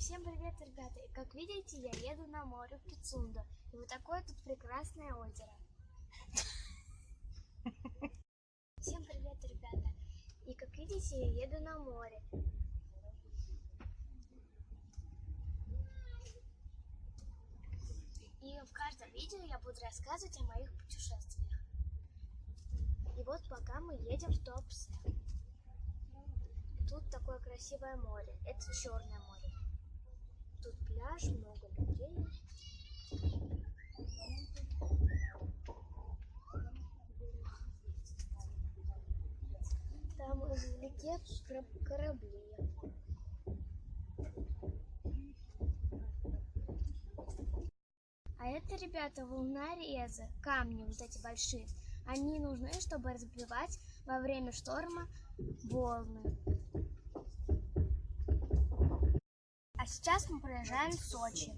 Всем привет, ребята! И как видите, я еду на море в Пицунду. И вот такое тут прекрасное озеро. Всем привет, ребята! И как видите, я еду на море. И в каждом видео я буду рассказывать о моих путешествиях. И вот пока мы едем в Туапсе. Тут такое красивое море. Это Черное море. Тут пляж, много людей. Там вдалеке корабли. А это, ребята, волнорезы, камни вот эти большие. Они нужны, чтобы разбивать во время шторма волны. А сейчас мы проезжаем в Сочи.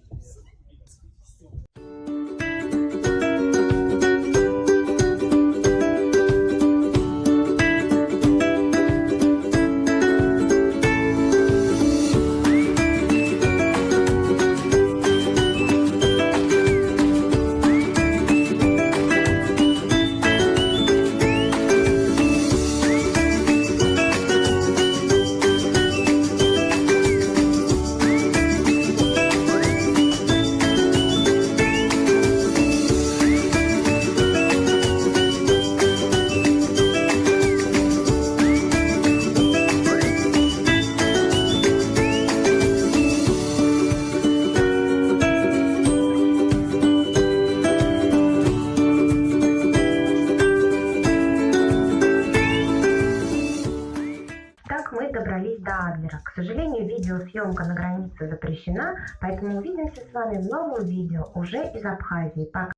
Мы добрались до Адлера. К сожалению, видеосъемка на границе запрещена, поэтому увидимся с вами в новом видео уже из Абхазии. Пока!